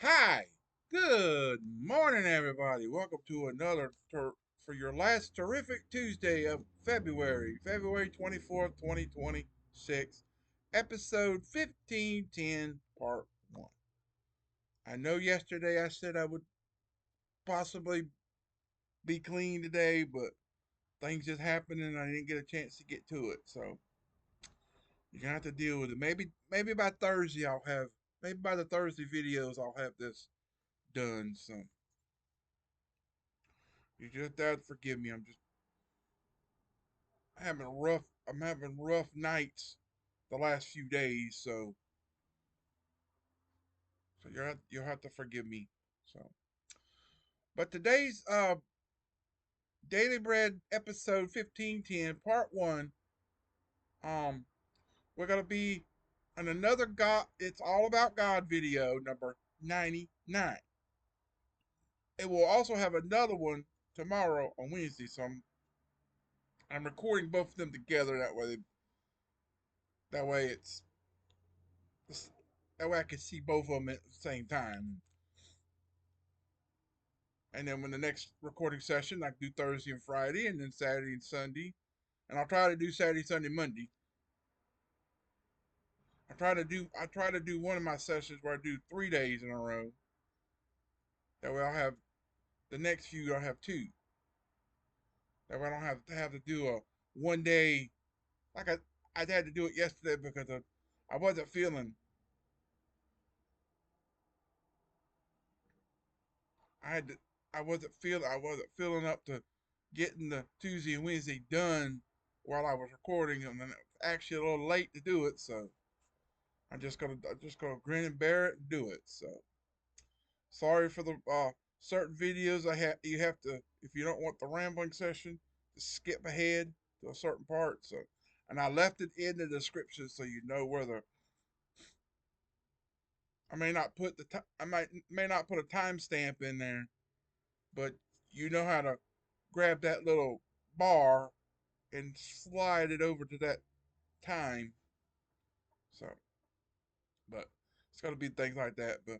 Hi, good morning, everybody. Welcome to another for your last terrific Tuesday of February 24th, 2026, episode 1510, part 1. I know yesterday I said I would possibly be clean today, but things just happened and I didn't get a chance to get to it. So you're gonna have to deal with it. Maybe by Thursday maybe by the Thursday videos I'll have this done. So you just have to forgive me. I'm having rough nights the last few days, so you'll have to forgive me. So, but today's Daily Bread episode 1510 part 1, um we're going to be on another God it's all about God video number 99. It will also have another one tomorrow on Wednesday, so I'm recording both of them together that way that way I can see both of them at the same time. And then when the next recording session, I can do Thursday and Friday, and then Saturday and Sunday. And I'll try to do Saturday, Sunday, Monday. I try to do one of my sessions where I do 3 days in a row. That way I'll have the next few I'll have two. That way I don't have to do a 1 day like I had to do it yesterday because I wasn't feeling I had to I wasn't feeling up to getting the Tuesday and Wednesday done while I was recording them, and it was actually a little late to do it. So I'm just gonna grin and bear it and do it. So sorry for the certain videos you have to, if you don't want the rambling session, to skip ahead to a certain part. So and I left it in the description so you know where the I may not put a timestamp in there, but you know how to grab that little bar and slide it over to that time. So, but it's gonna be things like that. But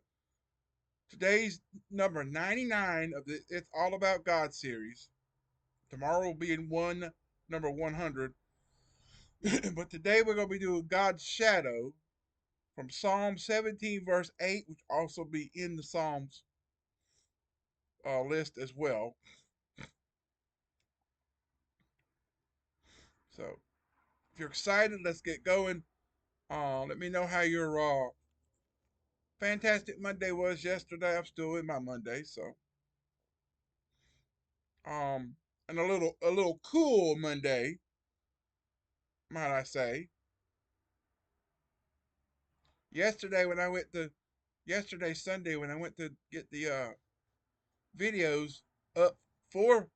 today's number 99 of the It's All About God series. Tomorrow will be in number 100. But today we're going to be doing God's Shadow from Psalm 17, verse 8, which also be in the Psalms list as well. So if you're excited, let's get going. Let me know how your fantastic Monday was yesterday. I'm still in my Monday, so um, and a little cool Monday, might I say. Yesterday when I went to yesterday Sunday when I went to get the videos up for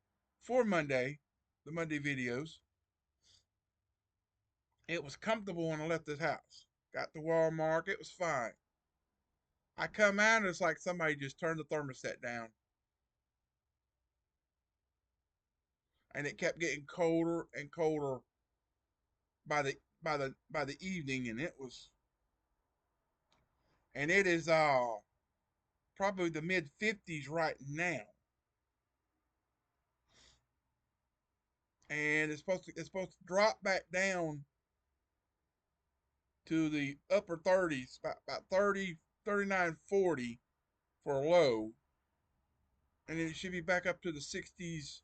Monday, the Monday videos, it was comfortable when I left this house. Got to Walmart, it was fine. I come out and it's like somebody just turned the thermostat down, and it kept getting colder and colder by the evening, and it is probably the mid 50s right now, and it's supposed to drop back down to the upper 30s, about 30, 39, 40 for a low, and then it should be back up to the 60s,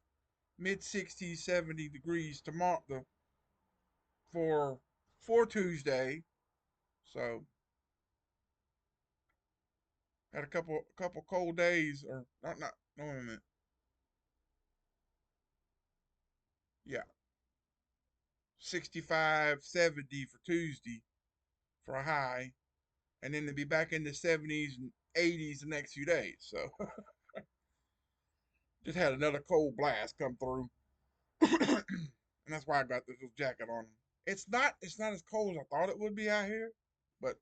mid 60s, 70 degrees tomorrow for Tuesday. So had a couple cold days, or not no wait a minute. Yeah, 65, 70 for Tuesday for a high, and then to be back in the 70s and 80s the next few days. So just had another cold blast come through, and that's why I got this little jacket on. It's not as cold as I thought it would be out here, but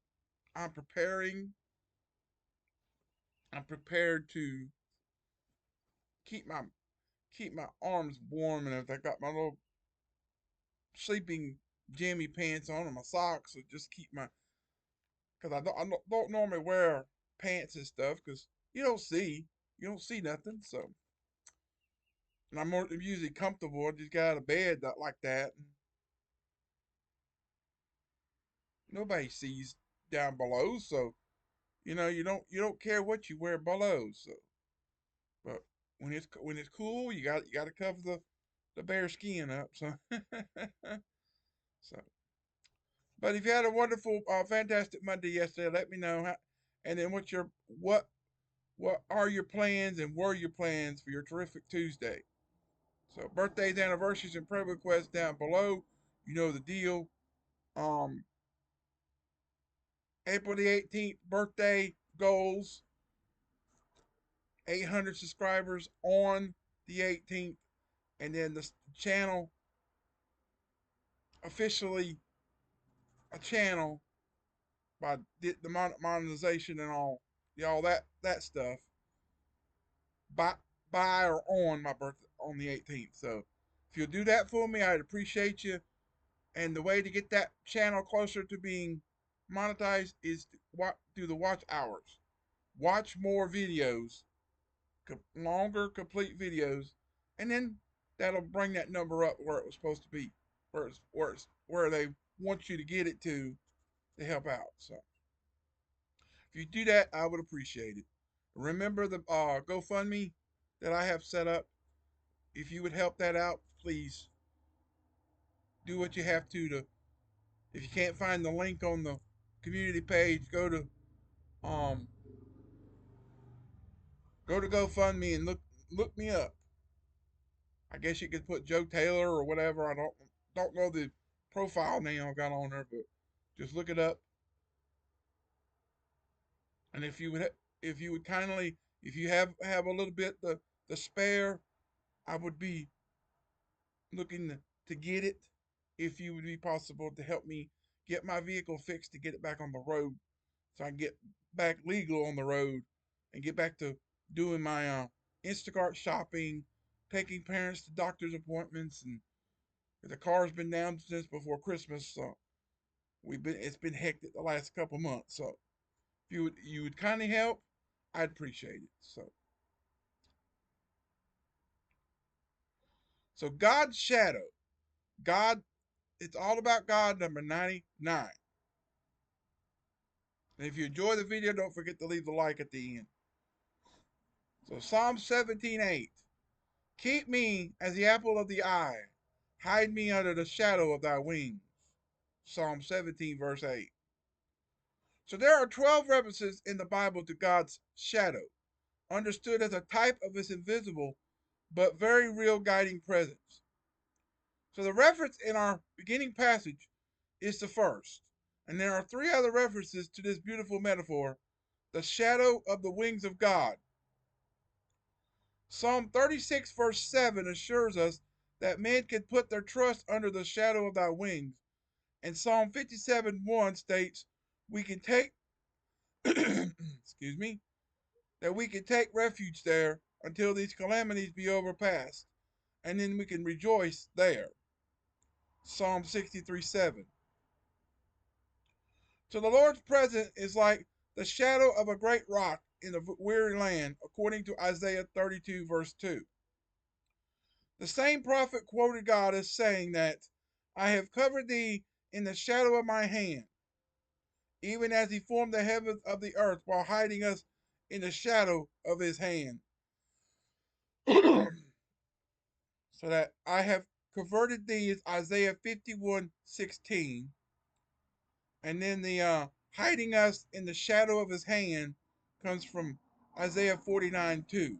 I'm preparing. I'm prepared to keep my arms warm, and if I got my little sleeping jammy pants on and my socks, so just keep my because I don't normally wear. pants and stuff because you don't see nothing. So, and I'm more usually comfortable. I just got out of bed like that. And nobody sees down below, so you don't care what you wear below. So, but when it's cool, you got to cover the bare skin up. So, so. But if you had a wonderful, fantastic Monday yesterday, let me know. And then what are your plans and were your plans for your terrific Tuesday? So birthdays, anniversaries, and prayer requests down below. You know the deal. Um, April the 18th birthday goals. 800 subscribers on the 18th, and then the channel officially a channel by the monetization and all that stuff by or on my birthday on the 18th. So if you'll do that for me, I'd appreciate you. And the way to get that channel closer to being monetized is to do the watch hours. Watch more videos, longer complete videos, and then that'll bring that number up where it was supposed to be, where they want you to get it to help out. So if you do that, I would appreciate it. Remember the GoFundMe that I have set up. If you would help that out, please do what you have to. If you can't find the link on the community page, um go to GoFundMe and look me up. I guess you could put Joe Taylor or whatever. I don't know the profile name I got on there, but just look it up. And if you would kindly, if you have a little bit the spare, I would be looking to get it. If you would be possible to help me get my vehicle fixed to get it back on the road, so I can get back legal on the road and get back to doing my Instacart shopping, taking parents to doctor's appointments, and the car's been down since before Christmas, so it's been hectic the last couple months. So if you would kindly help, I'd appreciate it. So God's shadow, God, it's all about God number 99. And if you enjoy the video, don't forget to leave the like at the end. So Psalm 17:8. Keep me as the apple of the eye. Hide me under the shadow of thy wings. Psalm 17, verse 8. So there are 12 references in the Bible to God's shadow, understood as a type of his invisible but very real guiding presence. So the reference in our beginning passage is the first, and there are three other references to this beautiful metaphor, the shadow of the wings of God. Psalm 36, verse 7 assures us that men can put their trust under the shadow of thy wings. And Psalm 57:1 states, we can take, excuse me, that we can take refuge there until these calamities be overpassed, and then we can rejoice there. Psalm 63:7. So the Lord's presence is like the shadow of a great rock in a weary land, according to Isaiah 32, verse 2. The same prophet quoted God as saying that, I have covered thee in the shadow of my hand, even as he formed the heavens of the earth while hiding us in the shadow of his hand. So that I have converted thee is Isaiah 51:16. And then the hiding us in the shadow of his hand comes from Isaiah 49:2.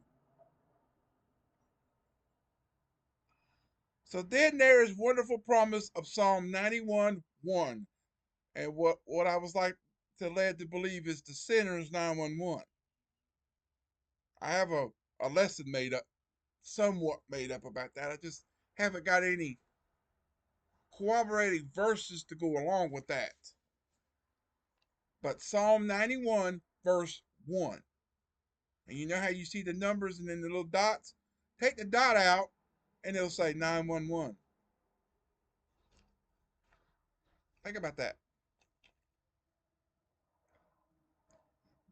So then there is wonderful promise of Psalm 91:1. And what I was like to led to believe is the sinner's 911. I have a lesson made up, somewhat made up about that. I just haven't got any corroborating verses to go along with that. But Psalm 91, verse 1. And you know how you see the numbers and then the little dots? Take the dot out and it'll say 911. Think about that.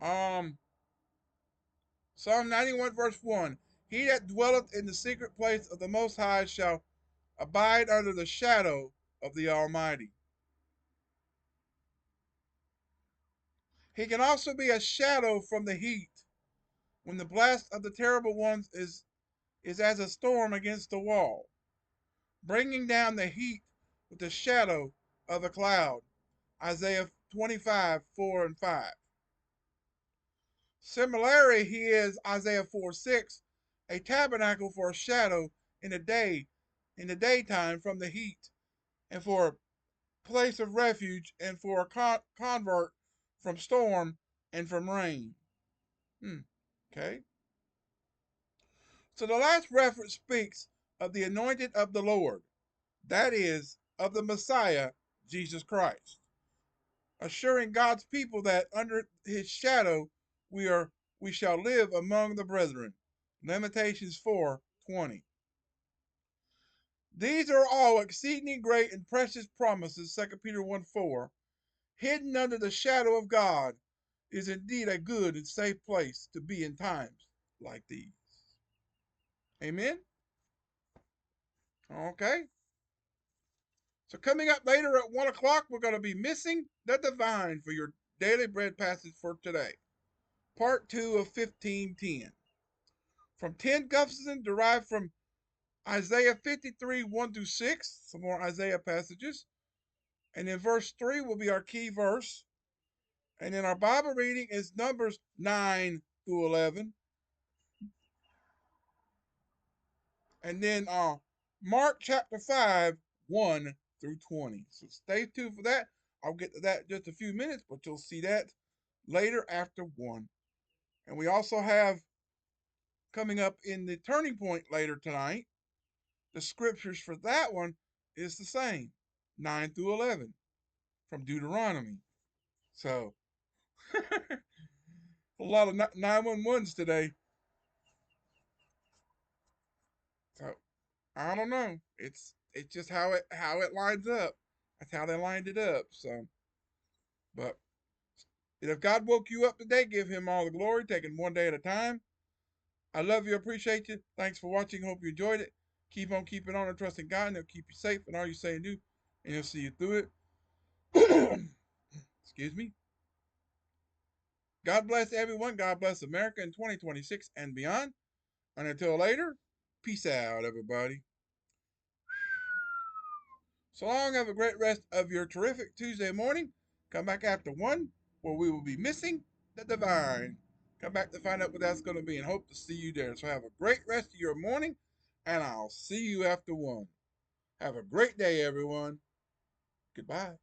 Um, Psalm 91 verse 1. He that dwelleth in the secret place of the Most High shall abide under the shadow of the Almighty. He can also be a shadow from the heat when the blast of the terrible ones is as a storm against the wall, bringing down the heat with the shadow of a cloud. Isaiah 25, 4 and 5. Similarly, he is Isaiah 4, 6, a tabernacle for a shadow in the daytime from the heat, and for a place of refuge, and for a convert from storm and from rain. Okay. So the last reference speaks of the anointed of the Lord, that is, of the Messiah, Jesus Christ, assuring God's people that under his shadow we are we shall live among the brethren. Lamentations 4:20. These are all exceedingly great and precious promises, 2 Peter 1:4. Hidden under the shadow of God is indeed a good and safe place to be in times like these. Amen. Okay. So coming up later at 1 o'clock, we're going to be missing the divine for your daily bread passage for today. Part 2 of 15:10. From 10 Gustafson derived from Isaiah 53, 1 through 6, some more Isaiah passages. And then verse 3 will be our key verse. And then our Bible reading is Numbers 9 through 11. And then Mark chapter 5, 1 through 20. So stay tuned for that. I'll get to that in just a few minutes, but you'll see that later after 1. And we also have coming up in the turning point later tonight, the scriptures for that one is the same, 9 through 11 from Deuteronomy. So a lot of 911s today. So I don't know. It's just how it lines up. That's how they lined it up. So, but if God woke you up today, give Him all the glory. Taking one day at a time. I love you. Appreciate you. Thanks for watching. Hope you enjoyed it. Keep on keeping on and trusting God, and He'll keep you safe in all you say and do, and He'll see you through it. Excuse me. God bless everyone. God bless America in 2026 and beyond. And until later, peace out, everybody. So long. Have a great rest of your terrific Tuesday morning. Come back after 1, where we will be missing the divine. Come back to find out what that's going to be and hope to see you there. So have a great rest of your morning, and I'll see you after 1. Have a great day, everyone. Goodbye.